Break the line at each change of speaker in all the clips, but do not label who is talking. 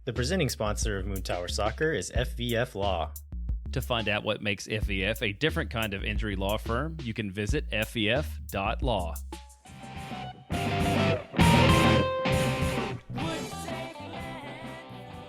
The presenting sponsor of Moontower Soccer is FVF Law.
To find out what makes FVF a different kind of injury law firm, you can visit fvf.law.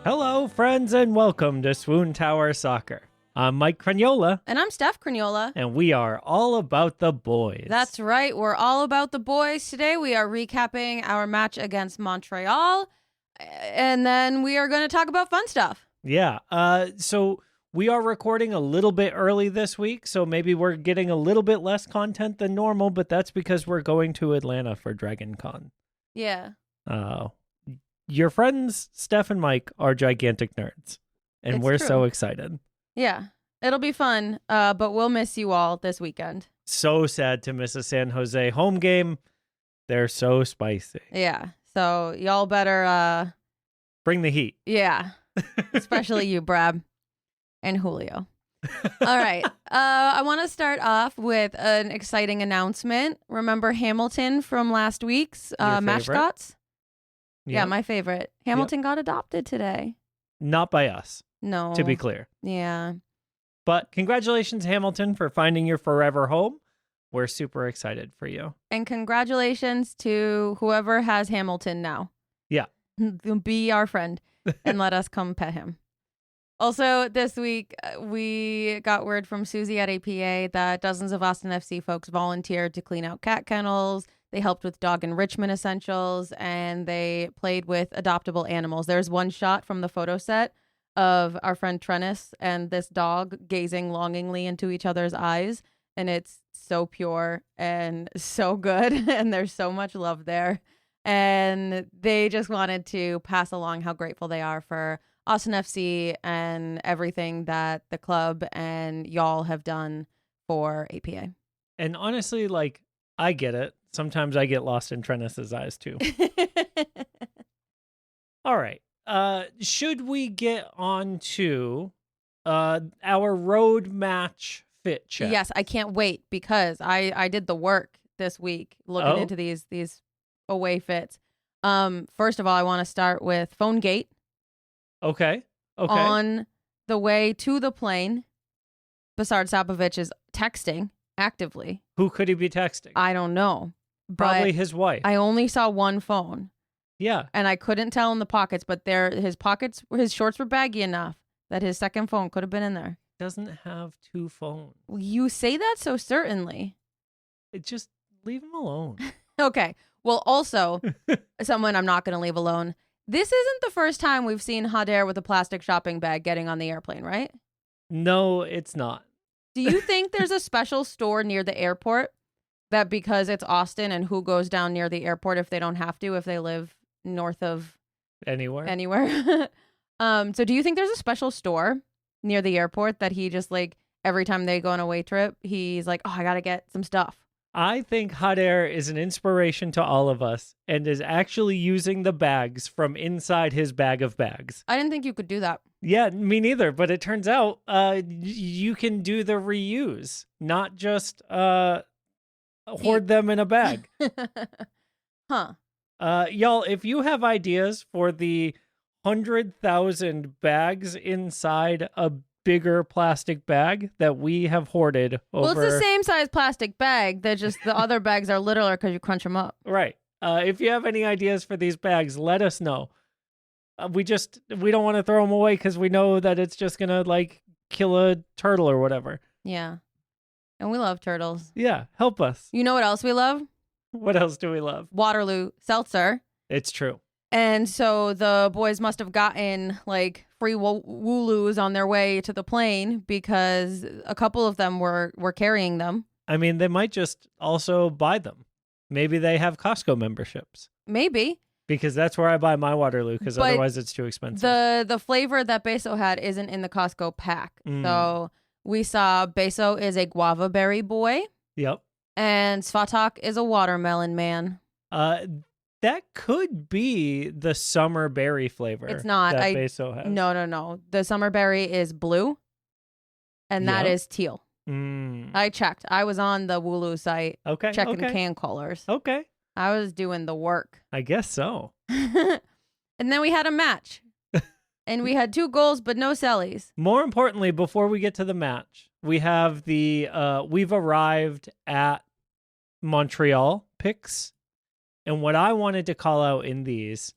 Hello, friends, and welcome to Swoontower Soccer. I'm Mike Cragnola.
And I'm Steph Cragnola.
And we are all about the boys.
That's right. We're all about the boys today. We are recapping our match against Montreal. And then we are going to talk about fun stuff.
Yeah. So we are recording a little bit early this week, so maybe we're getting a little bit less content than normal, but that's because we're going to Atlanta for Dragon Con.
Yeah.
Your friends, Steph and Mike, are gigantic nerds, and we're so excited.
Yeah. It'll be fun, but we'll miss you all this weekend.
So sad to miss a San Jose home game. They're so spicy.
Yeah. So y'all better...
bring the heat.
Yeah. Especially you, Brad and Julio. All right. I want to start off with an exciting announcement. Remember Hamilton from last week's Mascots? Yeah, my favorite. Hamilton got adopted today.
Not by us.
No.
To be clear.
Yeah.
But congratulations, Hamilton, for finding your forever home. We're super excited for you.
And congratulations to whoever has Hamilton now.
Yeah.
Be our friend and let us come pet him. Also, this week, we got word from Susie at APA that dozens of Austin FC folks volunteered to clean out cat kennels. They helped with dog enrichment essentials, and they played with adoptable animals. There's one shot from the photo set of our friend Trennis and this dog gazing longingly into each other's eyes. And it's so pure and so good. And there's so much love there. And they just wanted to pass along how grateful they are for Austin FC and everything that the club and y'all have done for APA.
And honestly, like, I get it. Sometimes I get lost in Trennis's eyes too. All right. Should we get on to our road match fit check?
Yes, I can't wait because I did the work this week looking into these away fits. First of all, I want to start with phone gate.
Okay.
On the way to the plane, Basard Sapovic is texting actively.
Who could he be texting?
I don't know.
Probably his wife.
I only saw one phone.
Yeah.
And I couldn't tell in the pockets, but his shorts were baggy enough that his second phone could have been in there.
Doesn't have two phones.
You say that so certainly.
Just leave him alone.
Okay. Well, also, someone I'm not going to leave alone. This isn't the first time we've seen Hader with a plastic shopping bag getting on the airplane, right?
No, it's not.
Do you think there's a special store near the airport that because it's Austin and who goes down near the airport if they don't have to, if they live north of anywhere? So do you think there's a special store near the airport that he just like every time they go on a away trip, he's like, oh, I got to get some stuff?
I think Hader is an inspiration to all of us and is actually using the bags from inside his bag of bags.
I didn't think you could do that.
Yeah, me neither. But it turns out you can do the reuse, not just hoard them in a bag.
Huh.
Y'all, if you have ideas for the 100,000 bags inside a bigger plastic bag that we have hoarded over...
Well, it's the same size plastic bag. They're just the other bags are littler because you crunch them up.
Right. If you have any ideas for these bags, let us know. We don't want to throw them away because we know that it's just going to like kill a turtle or whatever.
Yeah. And we love turtles.
Yeah. Help us.
You know what else we love?
What else do we love?
Waterloo Seltzer.
It's true.
And so the boys must have gotten like free Wooloos on their way to the plane because a couple of them were carrying them.
I mean, they might just also buy them. Maybe they have Costco memberships.
Maybe.
Because that's where I buy my Waterloo because otherwise it's too expensive.
The flavor that Beso had isn't in the Costco pack. So we saw Beso is a guava berry boy.
Yep.
And Svatak is a watermelon man.
That could be the summer berry flavor.
It's not.
That Beso has.
No. The summer berry is blue, and that is teal. I checked. I was on the Wooloo site checking can colors.
Okay.
I was doing the work.
I guess so.
And then we had a match. And we had 2 goals, but no sellies.
More importantly, before we get to the match, we have we've arrived at Montreal picks. And what I wanted to call out in these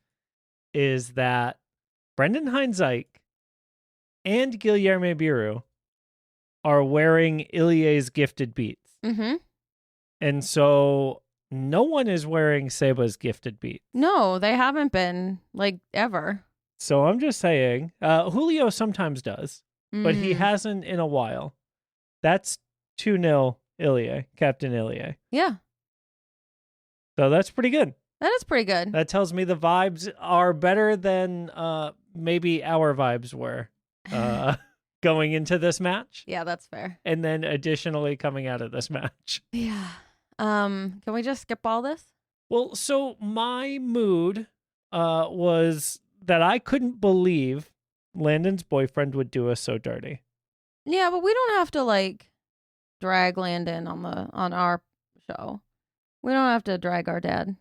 is that Brendan Heinzike and Guilherme Biru are wearing Ilie's gifted beats.
Mm-hmm.
And so no one is wearing Seba's gifted beats.
No, they haven't been, like, ever.
So I'm just saying, Julio sometimes does, but he
Mhm.
hasn't in a while. That's 2-0 Ilie, Captain Ilie.
Yeah,
So that's pretty good.
that is pretty good.
That tells me the vibes are better than maybe our vibes were going into this match.
Yeah, that's fair.
And then additionally coming out of this match.
Yeah. Can we just skip all this?
Well, so my mood was that I couldn't believe Landon's boyfriend would do us so dirty.
Yeah, but we don't have to, like, drag Landon on our show. We don't have to drag our dad.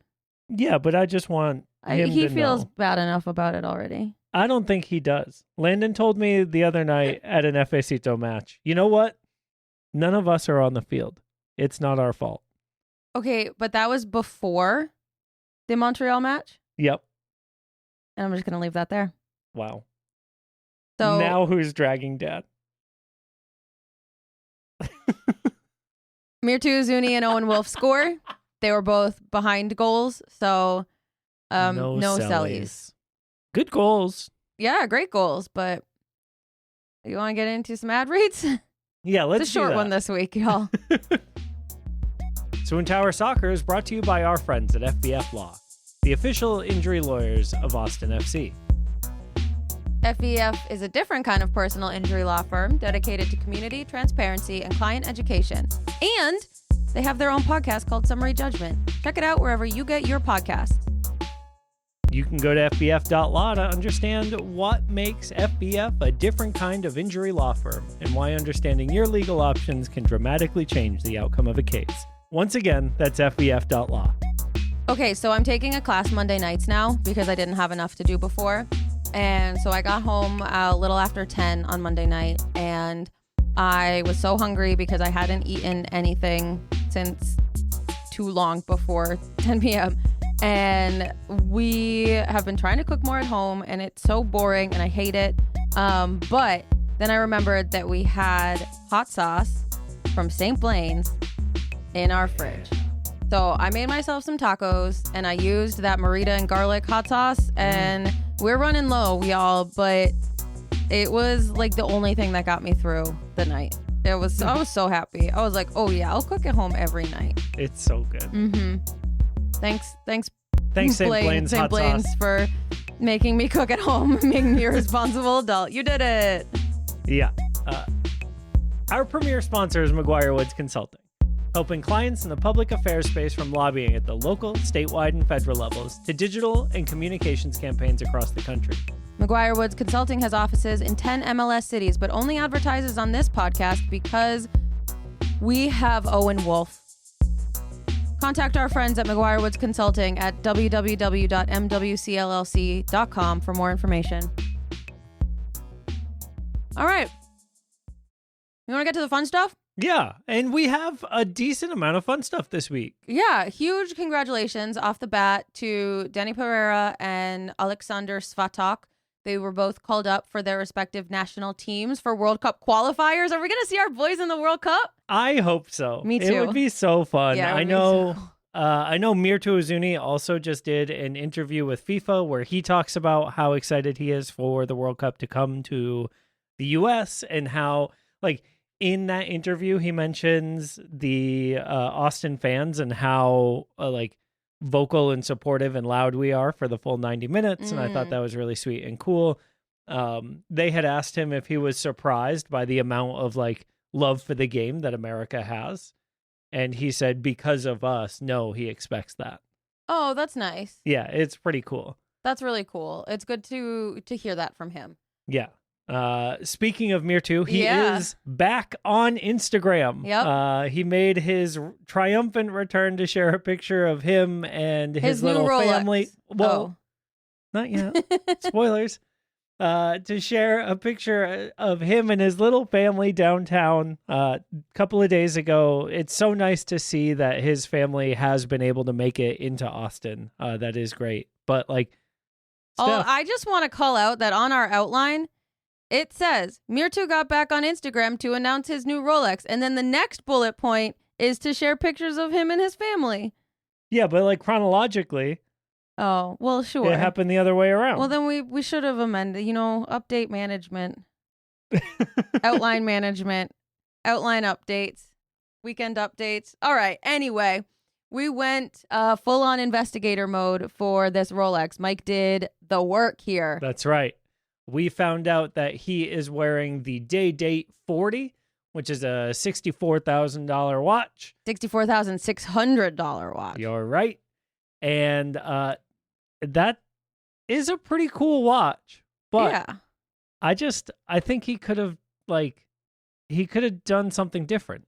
Yeah, but I just want him
He
to
feels
know.
bad enough about it already.
I don't think he does. Landon told me the other night at an Fecito match, you know what? None of us are on the field. It's not our fault.
Okay, but that was before the Montreal match,
Yep.
and I'm just gonna leave that there.
Wow.
So
Now who's dragging dad?
Mirtu Zuni and Owen Wolf score. They were both behind goals, so no sellies.
Good goals.
Yeah, great goals, but you want to get into some ad reads?
Yeah, let's
It's a short
do
one
that.
this week, y'all.
Swoontower Soccer is brought to you by our friends at FBF Law, the official injury lawyers of Austin FC.
FEF is a different kind of personal injury law firm dedicated to community, transparency, and client education. And they have their own podcast called Summary Judgment. Check it out wherever you get your podcasts.
You can go to fbf.law to understand what makes FBF a different kind of injury law firm and why understanding your legal options can dramatically change the outcome of a case. Once again, that's fbf.law.
Okay, so I'm taking a class Monday nights now because I didn't have enough to do before. And so I got home a little after 10 on Monday night, and I was so hungry because I hadn't eaten anything since too long before 10 p.m. And we have been trying to cook more at home, and it's so boring, and I hate it. But then I remembered that we had hot sauce from St. Blaine's in our fridge. So I made myself some tacos, and I used that Marita and garlic hot sauce, and we're running low, y'all, but it was like the only thing that got me through the night. I was so happy. I was like, oh yeah, I'll cook at home every night.
It's so good.
Mm-hmm. Thanks,
Thanks, St. Blaine's
St.
hot
Blaine's
sauce.
for making me cook at home, making me a responsible adult. You did it.
Yeah. Our premier sponsor is McGuire Woods Consulting, helping clients in the public affairs space from lobbying at the local, statewide, and federal levels to digital and communications campaigns across the country.
McGuire Woods Consulting has offices in 10 MLS cities, but only advertises on this podcast because we have Owen Wolf. Contact our friends at McGuire Woods Consulting at www.mwcllc.com for more information. All right. You want to get to the fun stuff?
Yeah, and we have a decent amount of fun stuff this week.
Yeah, huge congratulations off the bat to Danny Pereira and Alexander Svatok. They were both called up for their respective national teams for World Cup qualifiers. Are we going to see our boys in the World Cup?
I hope so.
Me
It
too.
would be so fun.
Yeah, it would
I
be
know.
so-
I know Mirtu Uzuni also just did an interview with FIFA where he talks about how excited he is for the World Cup to come to the U.S. and how, like, in that interview, he mentions the Austin fans and how vocal and supportive and loud we are for the full 90 minutes. And I thought that was really sweet and cool. They had asked him if he was surprised by the amount of love for the game that America has. And he said, because of us, no, he expects that.
Oh, that's nice.
Yeah, it's pretty cool.
That's really cool. It's good to hear that from him.
Yeah. Speaking of Mirtu, he
Yeah.
is back on Instagram.
Yep.
He made his triumphant return to share a picture of him and his
new
little
Rolex.
family. Well, not yet. Spoilers. to share a picture of him and his little family downtown a couple of days ago. It's so nice to see that his family has been able to make it into Austin. That is great. But like, Steph,
I just want to call out that on our outline, it says Mirtu got back on Instagram to announce his new Rolex. And then the next bullet point is to share pictures of him and his family.
yeah, but like chronologically,
Oh, well, sure.
it happened the other way around.
Well, then we should have amended, update management, outline management, outline updates, weekend updates. All right. Anyway, we went full on investigator mode for this Rolex. Mike did the work here.
That's right. We found out that he is wearing the Day Date 40, which is a $64,000 watch.
$64,600 watch.
You're right. And that is a pretty cool watch. But
yeah.
I think he could have done something different.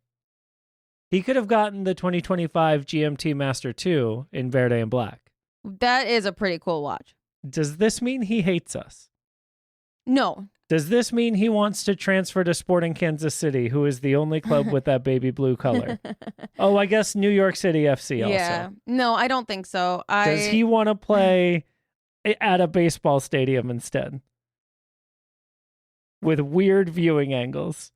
He could have gotten the 2025 GMT Master 2 in Verde and Black.
That is a pretty cool watch.
Does this mean he hates us?
No.
Does this mean he wants to transfer to Sporting Kansas City, who is the only club with that baby blue color? Oh, I guess New York City FC also.
Yeah. No, I don't think so.
Does he want to play at a baseball stadium instead? With weird viewing angles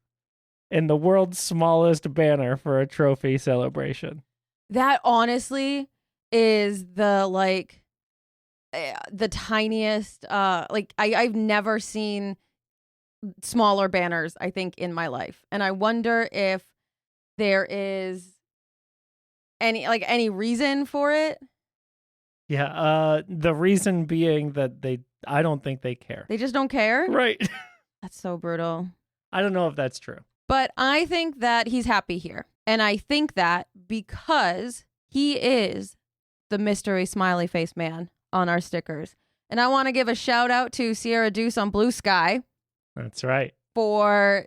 and the world's smallest banner for a trophy celebration.
That honestly is the tiniest I've never seen smaller banners, I think, in my life. And I wonder if there is any reason for it.
Yeah, the reason being that I don't think they care.
They just don't care?
Right.
That's so brutal.
I don't know if that's true.
But I think that he's happy here. And I think that because he is the mystery smiley face man on our stickers. And I want to give a shout out to Sierra Deuce on Blue Sky.
That's right.
For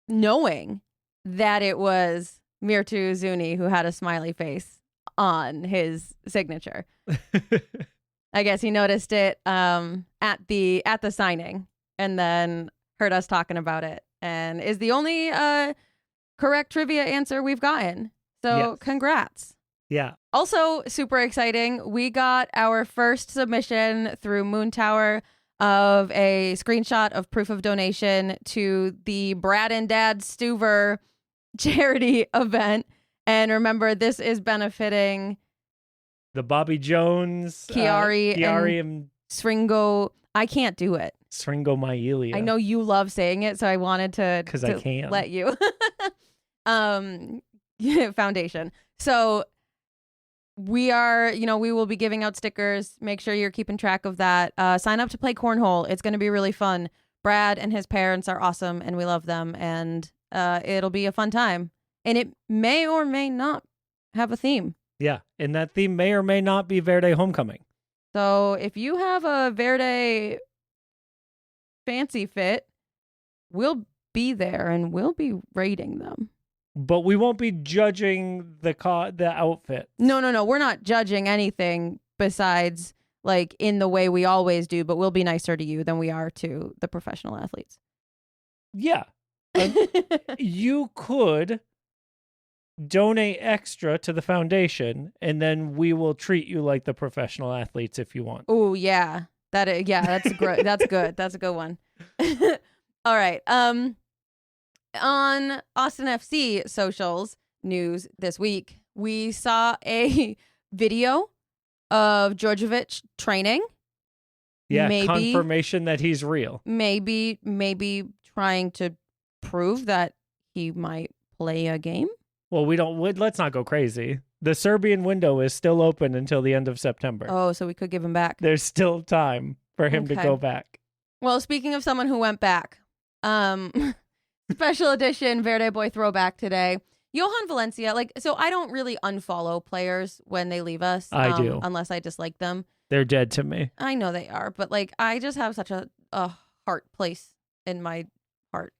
knowing that it was Mirtu Zuni who had a smiley face on his signature. I guess he noticed it at the signing and then heard us talking about it and is the only correct trivia answer we've gotten. So
yes.
Congrats.
Yeah.
Also super exciting. We got our first submission through Moontower of a screenshot of proof of donation to the Brad and Dad Stuver charity event. And remember, this is benefiting
the Bobby Jones,
Chiari
and
Sringo. I can't do it.
Sringo Mailia.
I know you love saying it, so I wanted to
I can
let you. Foundation. So we are, we will be giving out stickers. Make sure you're keeping track of that. Sign up to play cornhole. It's going to be really fun. Brad and his parents are awesome, and we love them, and it'll be a fun time. And it may or may not have a theme.
Yeah, and that theme may or may not be Verde Homecoming.
So if you have a Verde fancy fit, we'll be there, and we'll be rating them.
But we won't be judging the outfit.
No. We're not judging anything besides in the way we always do, but we'll be nicer to you than we are to the professional athletes.
Yeah. You could donate extra to the foundation, and then we will treat you like the professional athletes if you want.
Oh, yeah. That's great. That's good. That's a good one. All right. On Austin FC socials news this week, we saw a video of Djordjevic training.
Yeah, confirmation that he's real.
Maybe trying to prove that he might play a game.
Well, let's not go crazy. The Serbian window is still open until the end of September.
Oh, so we could give him back.
There's still time for him to go back.
Well, speaking of someone who went back, special edition Verde Boy throwback today. Johan Valencia, so I don't really unfollow players when they leave us.
I do.
Unless I dislike them.
They're dead to me.
I know they are, but I just have such a heart place in my heart.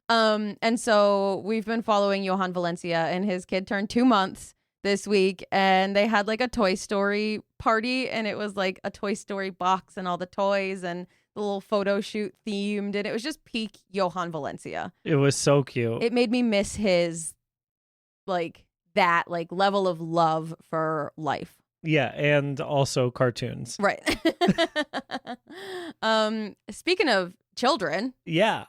And so we've been following Johan Valencia, and his kid turned 2 months this week, and they had a Toy Story party, and it was a Toy Story box and all the toys, and the little photo shoot themed, and it was just peak Johan Valencia.
It was so cute.
It made me miss his that level of love for life.
Yeah, and also cartoons.
Right. Speaking of children.
Yeah.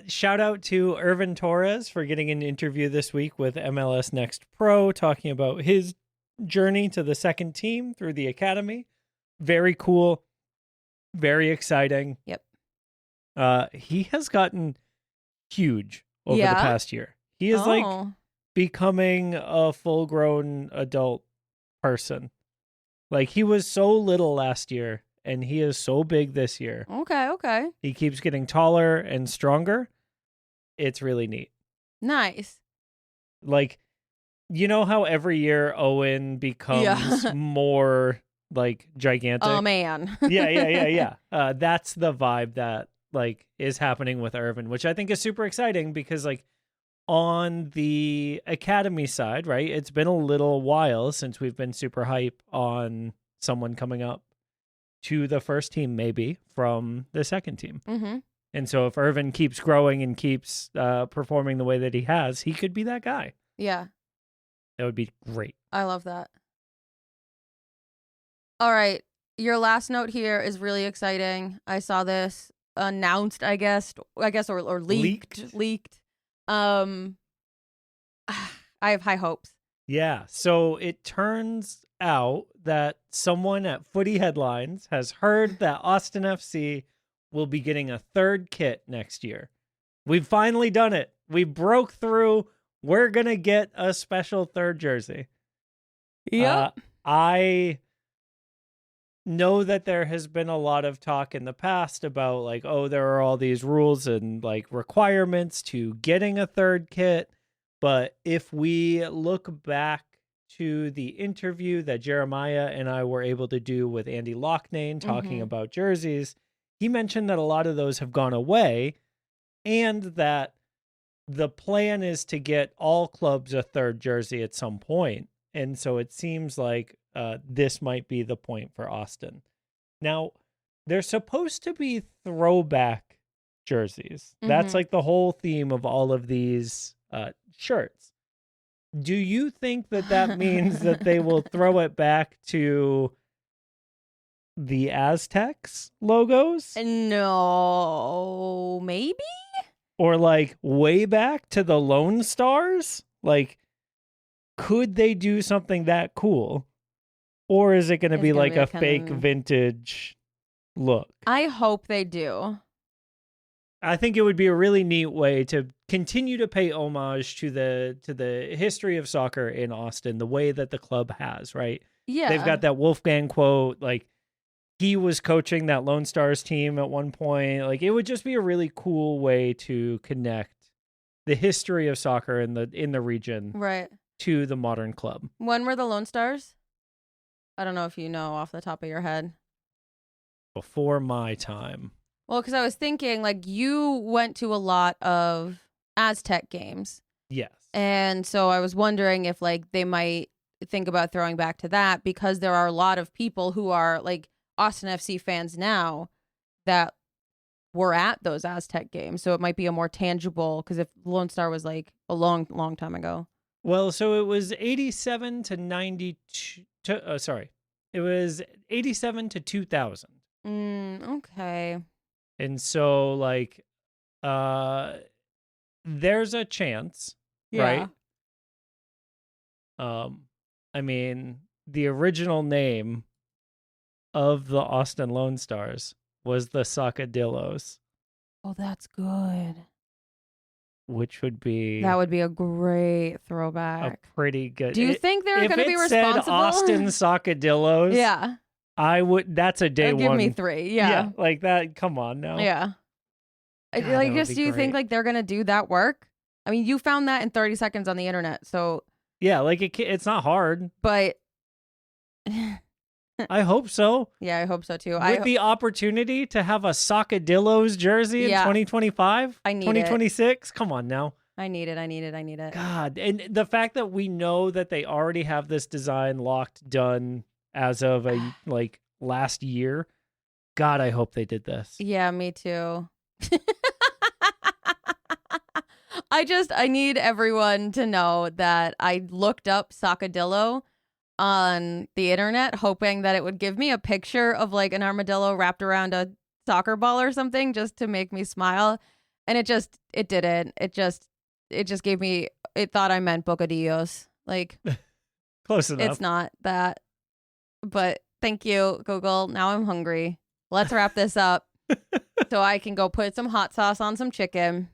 Shout out to Irvin Torres for getting an interview this week with MLS Next Pro, talking about his journey to the second team through the academy. Very cool. Very exciting.
Yep.
He has gotten huge over the past year. He is becoming a full-grown adult person. Like, he was so little last year, and he is so big this year.
Okay.
He keeps getting taller and stronger. It's really neat.
Nice.
Like, you know how every year Owen becomes more, gigantic?
Oh, man.
Yeah. That's the vibe that, is happening with Irvin, which I think is super exciting because, on the academy side, right? It's been a little while since we've been super hype on someone coming up to the first team, maybe from the second team.
Mm-hmm.
And so if Irvin keeps growing and keeps performing the way that he has, he could be that guy.
Yeah.
That would be great.
I love that. All right. Your last note here is really exciting. I saw this announced, I guess, or leaked. I have high hopes.
Yeah. So it turns out that someone at Footy Headlines has heard that Austin FC will be getting a third kit next year. We've finally done it. We broke through. We're going to get a special third jersey.
Yeah.
I know that there has been a lot of talk in the past about there are all these rules and requirements to getting a third kit. But if we look back to the interview that Jeremiah and I were able to do with Andy Loughnane talking about jerseys, he mentioned that a lot of those have gone away and that the plan is to get all clubs a third jersey at some point. And so it seems like this might be the point for Austin. Now, they're supposed to be throwback jerseys. That's the whole theme of all of these shirts. Do you think that means that they will throw it back to the Aztecs logos?
No, maybe?
Or way back to the Lone Stars? Could they do something that cool? Or is it going to be a fake vintage look?
I hope they do.
I think it would be a really neat way to continue to pay homage to the history of soccer in Austin, the way that the club has, right?
Yeah.
They've got that Wolfgang quote, he was coaching that Lone Stars team at one point. It would just be a really cool way to connect the history of soccer in the region
right
to the modern club.
When were the Lone Stars? I don't know if you know off the top of your head.
Before my time.
Well, because I was thinking, you went to a lot of Aztec games.
Yes.
And so I was wondering if, they might think about throwing back to that because there are a lot of people who are, Austin FC fans now that were at those Aztec games. So it might be a more tangible, because if Lone Star was, a long, long time ago.
Well, so it was 87 to 92. It was 87 to 2000.
Okay.
And so, there's a chance, right? I mean, the original name of the Austin Lone Stars was the Sacadillos.
Oh, that's good.
Which would be...
That would be a great throwback.
A pretty good...
Do you think they're going to be responsible?
If it said Austin Sacadillos...
Yeah.
I would... That's a day one.
Give me 3, yeah.
Like that, come on now.
Yeah.
God, do
you think they're going to do that work? I mean, you found that in 30 seconds on the internet, so...
Yeah, it's not hard.
But...
I hope so.
Yeah, I hope so too.
With the opportunity to have a Sacadillos jersey in 2025,
I need
2026. Come on now.
I need it.
God, and the fact that we know that they already have this design locked, done as of last year, God, I hope they did this.
Yeah, me too. I need everyone to know that I looked up Sacadillo on the internet, hoping that it would give me a picture of like an armadillo wrapped around a soccer ball or something just to make me smile. And it didn't. It just gave me, it thought I meant bocadillos. Like,
Close enough.
it's not that. But thank you, Google. Now I'm hungry. Let's wrap this up so I can go put some hot sauce on some chicken.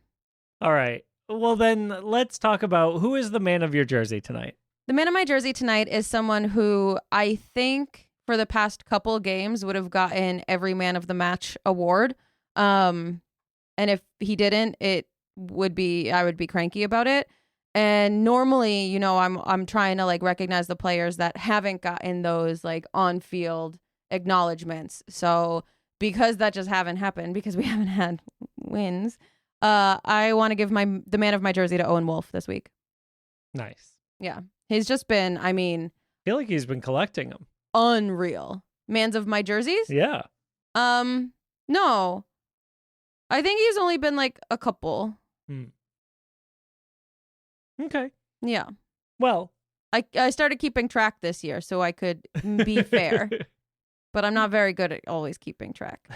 All right. Well, then let's talk about who is the man of your jersey tonight.
The man of my jersey tonight is someone who I think for the past couple games would have gotten every man of the match award. And if he didn't, I would be cranky about it. And normally, you know, I'm trying to like recognize the players that haven't gotten those like on-field acknowledgments. So because that just haven't happened, because we haven't had wins, I want to give the man of my jersey to Owen Wolf this week.
Nice.
Yeah. He's just been, I mean,
I feel like he's been collecting them.
unreal. Mans of my jerseys?
Yeah.
No. I think he's only been like a couple.
Okay.
Yeah.
Well,
I started keeping track this year so I could be fair, but I'm not very good at always keeping track.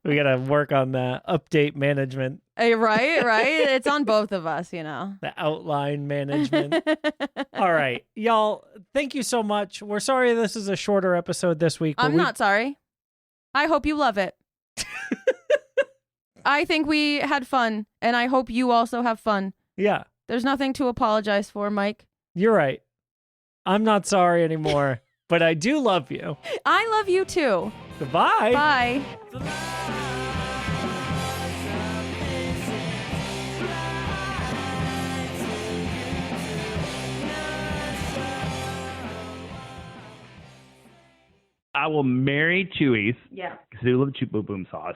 we got to work on the update management,
Right. It's on both of us, you know.
the outline management. All right, y'all, thank you so much. We're sorry this is a shorter episode this week. But
I'm not sorry. I hope you love it. I think we had fun, and I hope you also have fun.
Yeah.
There's nothing to apologize for, Mike.
You're right. I'm not sorry anymore, but I do love you.
I love you too.
Goodbye.
Bye.
I will marry Chewy's.
Yeah.
Because they love Chew Boom Boom sauce.